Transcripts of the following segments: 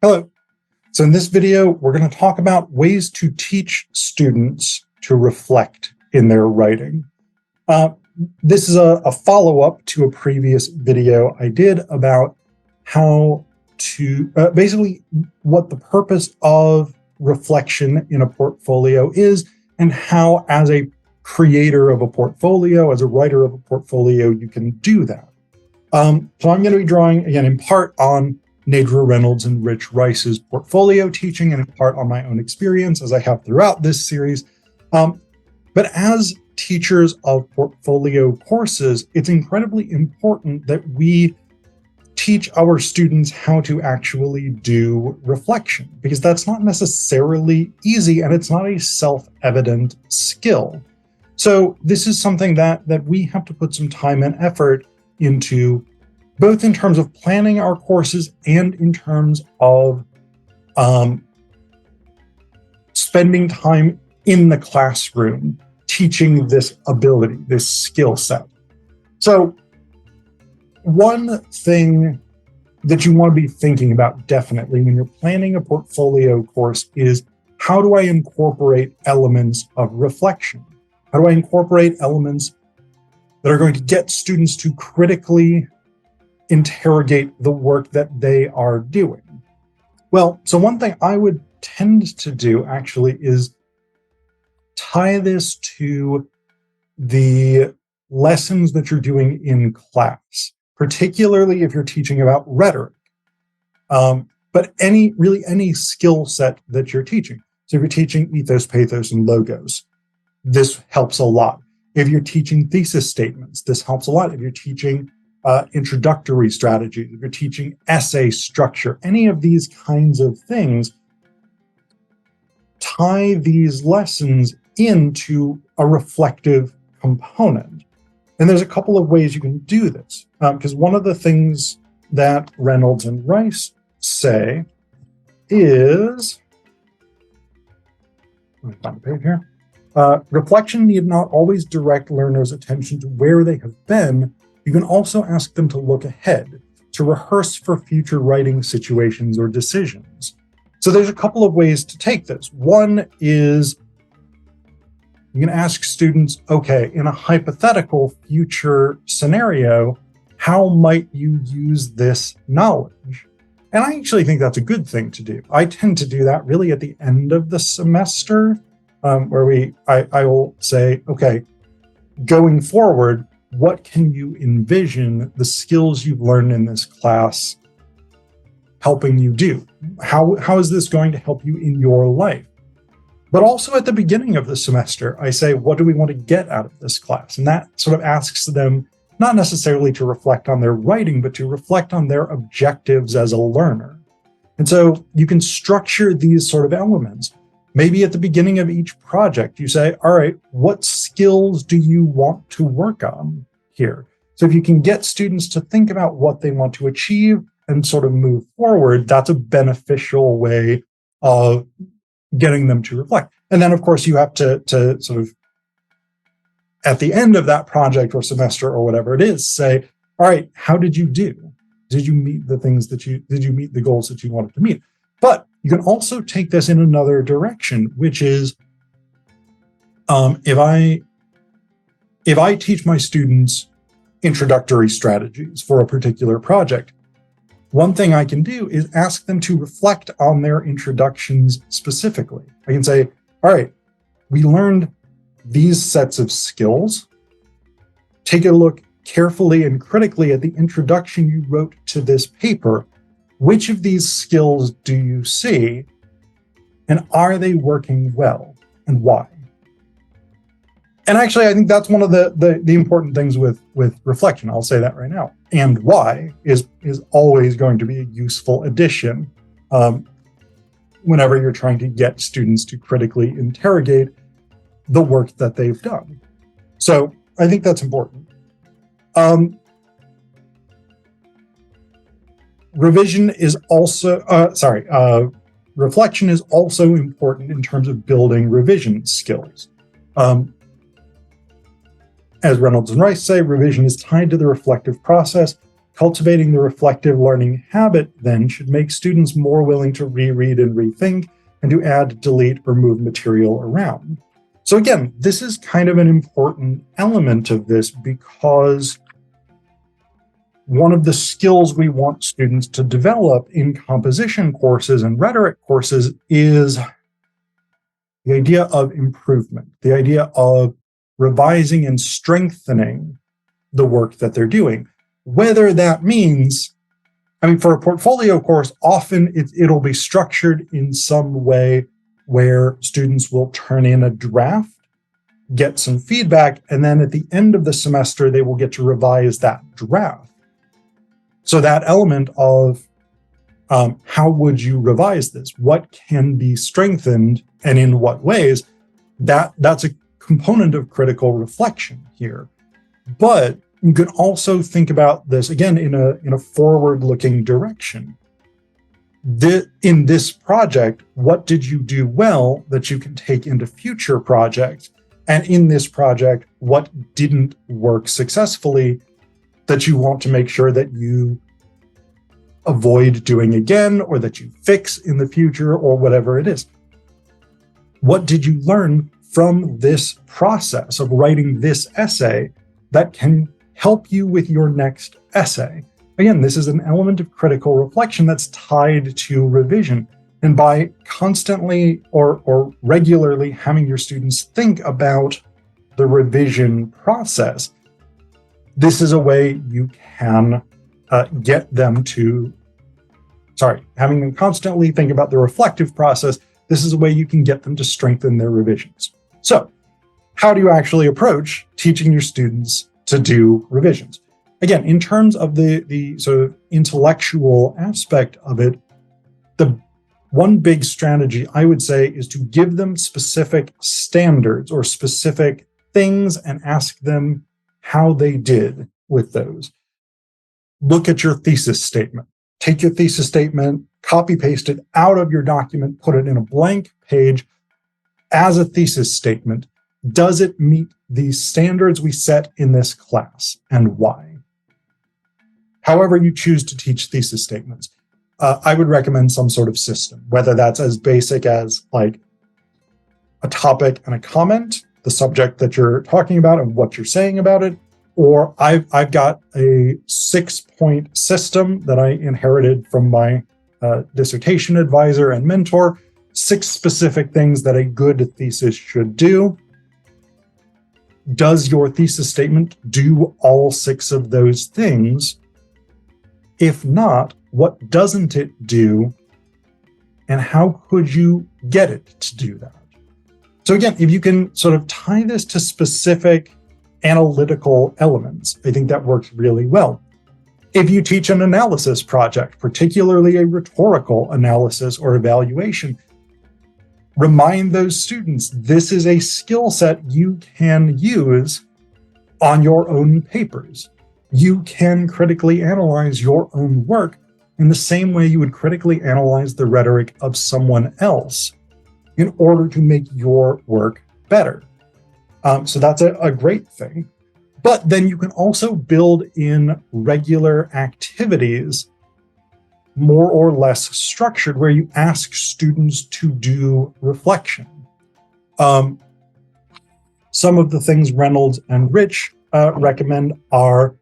Hello. So in this video, we're going to talk about ways to teach students to reflect in their writing. This is a follow-up to a previous video I did about how to, basically what the purpose of reflection in a portfolio is and how, as a creator of a portfolio, as a writer of a portfolio, you can do that. So I'm going to be drawing, again, in part on Nedra Reynolds and Rich Rice's portfolio teaching, and in part on my own experience, as I have throughout this series. But as teachers of portfolio courses, it's incredibly important that we teach our students how to actually do reflection, because that's not necessarily easy and it's not a self-evident skill. So this is something that we have to put some time and effort into, both in terms of planning our courses and in terms of spending time in the classroom teaching this ability, this skill set. So one thing that you want to be thinking about definitely when you're planning a portfolio course is, how do I incorporate elements of reflection? How do I incorporate elements that are going to get students to critically interrogate the work that they are doing? Well, so one thing I would tend to do actually is tie this to the lessons that you're doing in class, particularly if you're teaching about rhetoric, but any skill set that you're teaching. So if you're teaching ethos, pathos, and logos, this helps a lot. If you're teaching thesis statements, this helps a lot. If you're teaching introductory strategies, if you're teaching essay structure, any of these kinds of things, tie these lessons into a reflective component. And there's a couple of ways you can do this, because one of the things that Reynolds and Rice say is, let me find the page here. Reflection need not always direct learners' attention to where they have been. You can also ask them to look ahead, to rehearse for future writing situations or decisions. So there's a couple of ways to take this. One is you can ask students, okay, in a hypothetical future scenario, how might you use this knowledge? And I actually think that's a good thing to do. I tend to do that really at the end of the semester, where I will say, okay, going forward, what can you envision the skills you've learned in this class helping you do? How is this going to help you in your life? But also at the beginning of the semester, I say, what do we want to get out of this class? And that sort of asks them not necessarily to reflect on their writing, but to reflect on their objectives as a learner. And so you can structure these sort of elements. Maybe at the beginning of each project, you say, all right, what skills do you want to work on here? So if you can get students to think about what they want to achieve and sort of move forward, that's a beneficial way of getting them to reflect. And then, of course, you have to sort of, at the end of that project or semester or whatever it is, say, all right, how did you do? Did you meet the things did you meet the goals that you wanted to meet? But you can also take this in another direction, which is, if I teach my students introductory strategies for a particular project, one thing I can do is ask them to reflect on their introductions specifically. I can say, all right, we learned these sets of skills. Take a look carefully and critically at the introduction you wrote to this paper. Which of these skills do you see? And are they working well? And why? And actually, I think that's one of the important things with reflection. I'll say that right now. And why is always going to be a useful addition whenever you're trying to get students to critically interrogate the work that they've done. So I think that's important. Reflection is also important in terms of building revision skills. As Reynolds and Rice say, revision is tied to the reflective process, Cultivating the reflective learning habit then should make students more willing to reread and rethink and to add, delete, or move material around. So again, this is kind of an important element of this because one of the skills we want students to develop in composition courses and rhetoric courses is the idea of improvement, the idea of revising and strengthening the work that they're doing. Whether that means, for a portfolio course, often it'll be structured in some way where students will turn in a draft, get some feedback, and then at the end of the semester, they will get to revise that draft. So that element of how would you revise this? What can be strengthened and in what ways? That's a component of critical reflection here. But you can also think about this again in a forward-looking direction. In this project, what did you do well that you can take into future projects? And in this project, what didn't work successfully that you want to make sure that you avoid doing again, or that you fix in the future, or whatever it is? What did you learn from this process of writing this essay that can help you with your next essay? Again, this is an element of critical reflection that's tied to revision. And by constantly or regularly having your students think about the revision process, this is a way you can get them to, having them constantly think about the reflective process, this is a way you can get them to strengthen their revisions. So how do you actually approach teaching your students to do revisions? Again, in terms of the sort of intellectual aspect of it, the one big strategy I would say is to give them specific standards or specific things and ask them how they did with those. Look at your thesis statement. Take your thesis statement, copy paste it out of your document, put it in a blank page as a thesis statement. Does it meet the standards we set in this class, and why? However you choose to teach thesis statements, I would recommend some sort of system, whether that's as basic as like a topic and a comment, the subject that you're talking about and what you're saying about it, or I've got a 6-point system that I inherited from my dissertation advisor and mentor, 6 specific things that a good thesis should do. Does your thesis statement do all 6 of those things? If not, what doesn't it do? And how could you get it to do that? So again, if you can sort of tie this to specific analytical elements, I think that works really well. If you teach an analysis project, particularly a rhetorical analysis or evaluation, remind those students this is a skill set you can use on your own papers. You can critically analyze your own work in the same way you would critically analyze the rhetoric of someone else in order to make your work better. So that's a great thing. But then you can also build in regular activities, more or less structured, where you ask students to do reflection. Some of the things Reynolds and Rich recommend are,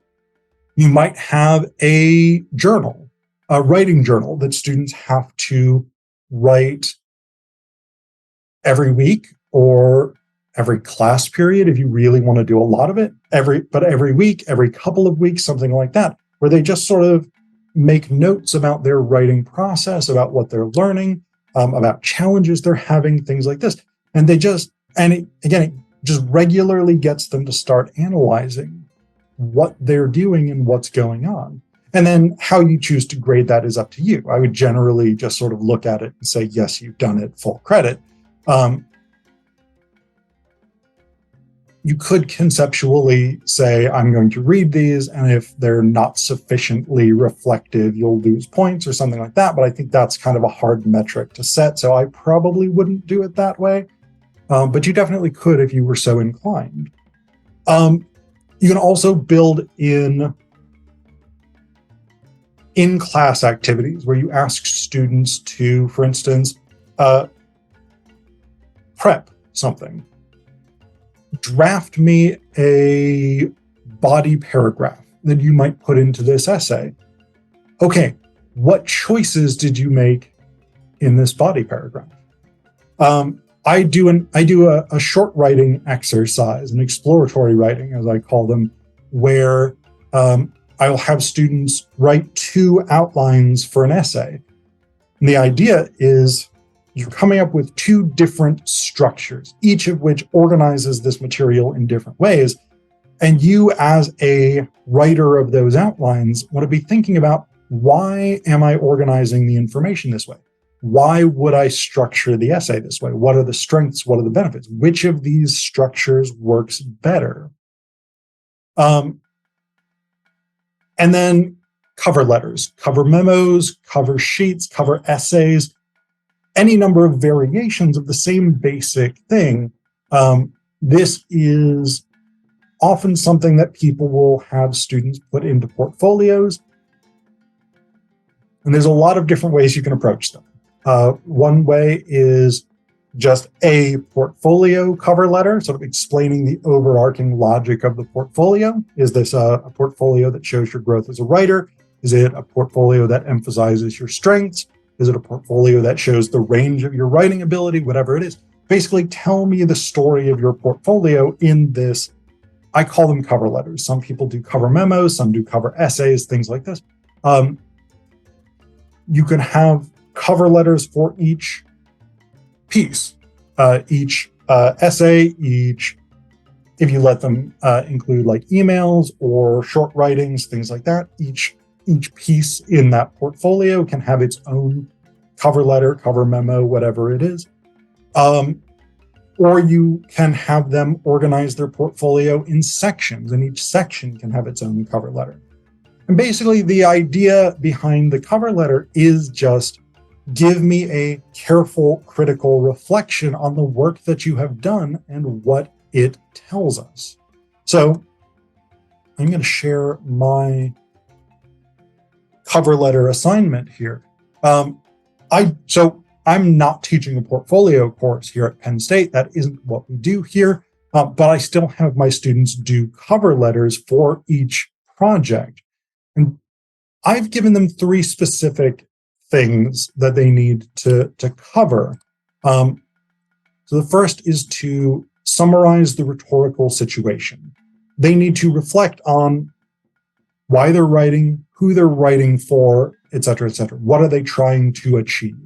you might have a journal, a writing journal that students have to write every week or every class period if you really want to do a lot of it, every week, every couple of weeks, something like that, where they just sort of make notes about their writing process, about what they're learning, about challenges they're having, things like this. And it just regularly gets them to start analyzing what they're doing and what's going on. And then how you choose to grade that is up to you. I would generally just sort of look at it and say, yes, you've done it, full credit. You could conceptually say, I'm going to read these, and if they're not sufficiently reflective, you'll lose points or something like that. But I think that's kind of a hard metric to set, so I probably wouldn't do it that way. But you definitely could if you were so inclined. You can also build in in-class activities where you ask students to, for instance, prep something. Draft me a body paragraph that you might put into this essay. Okay, what choices did you make in this body paragraph? I do a short writing exercise, an exploratory writing, as I call them, where I will have students write 2 outlines for an essay. And the idea is you're coming up with 2 different structures, each of which organizes this material in different ways. And you, as a writer of those outlines, want to be thinking about, why am I organizing the information this way? Why would I structure the essay this way? What are the strengths? What are the benefits? Which of these structures works better? And then cover letters, cover memos, cover sheets, cover essays, any number of variations of the same basic thing. This is often something that people will have students put into portfolios. And there's a lot of different ways you can approach them. One way is just a portfolio cover letter, sort of explaining the overarching logic of the portfolio. Is this a portfolio that shows your growth as a writer? Is it a portfolio that emphasizes your strengths? Is it a portfolio that shows the range of your writing ability? Whatever it is. Basically, tell me the story of your portfolio in this. I call them cover letters. Some people do cover memos, some do cover essays, things like this. You can have cover letters for each piece, each essay, if you let them include like emails or short writings, things like that. Each piece in that portfolio can have its own cover letter, cover memo, whatever it is. Or you can have them organize their portfolio in sections, and each section can have its own cover letter. And basically, the idea behind the cover letter is just give me a careful, critical reflection on the work that you have done and what it tells us. So I'm going to share my cover letter assignment here. I'm not teaching a portfolio course here at Penn State. That isn't what we do here. But I still have my students do cover letters for each project. And I've given them 3 specific things that they need to cover. So the first is to summarize the rhetorical situation. They need to reflect on why they're writing, who they're writing for, et cetera, et cetera. What are they trying to achieve?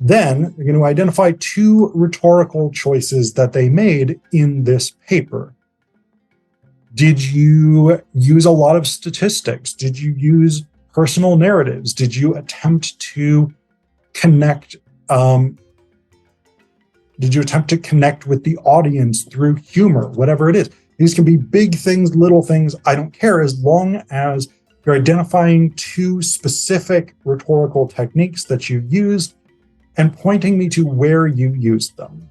Then they're going to identify 2 rhetorical choices that they made in this paper. Did you use a lot of statistics? Did you use personal narratives? Did you attempt to connect? Did you attempt to connect with the audience through humor? Whatever it is. These can be big things, little things. I don't care, as long as you're identifying 2 specific rhetorical techniques that you used and pointing me to where you used them.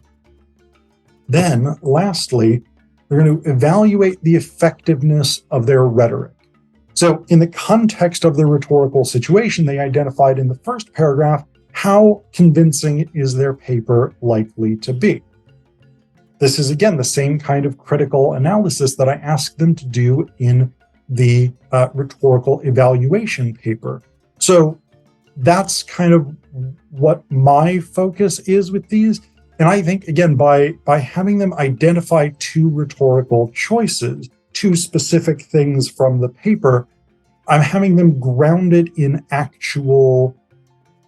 Then, lastly, they're going to evaluate the effectiveness of their rhetoric. So in the context of the rhetorical situation, they identified in the first paragraph, how convincing is their paper likely to be? This is, again, the same kind of critical analysis that I asked them to do in the rhetorical evaluation paper. So that's kind of what my focus is with these. And I think, again, by having them identify 2 rhetorical choices, 2 specific things from the paper, I'm having them grounded in actual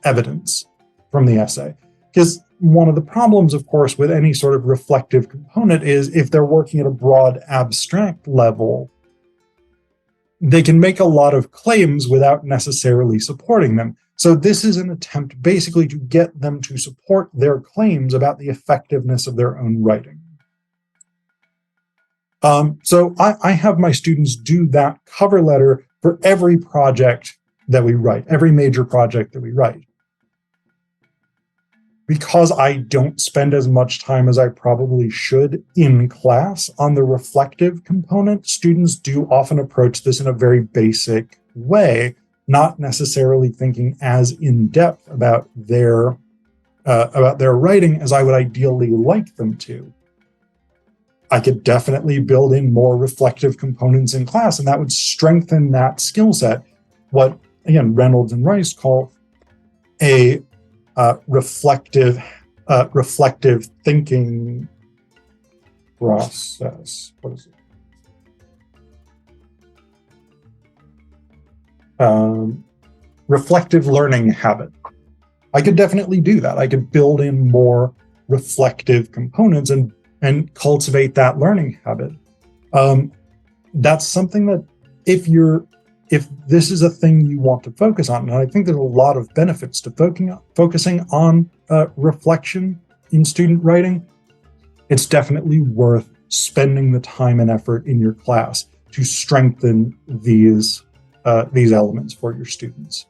evidence from the essay. Because one of the problems, of course, with any sort of reflective component is if they're working at a broad abstract level, they can make a lot of claims without necessarily supporting them. So this is an attempt basically to get them to support their claims about the effectiveness of their own writing. So I have my students do that cover letter for every project that we write, every major project that we write. Because I don't spend as much time as I probably should in class on the reflective component, students do often approach this in a very basic way, not necessarily thinking as in depth about their writing as I would ideally like them to. I could definitely build in more reflective components in class, and that would strengthen that skill set. What, again, Reynolds and Rice call a reflective thinking process. What is it? Reflective learning habit. I could definitely do that. I could build in more reflective components and cultivate that learning habit. That's something that if this is a thing you want to focus on, and I think there's a lot of benefits to focusing on reflection in student writing, it's definitely worth spending the time and effort in your class to strengthen these elements for your students.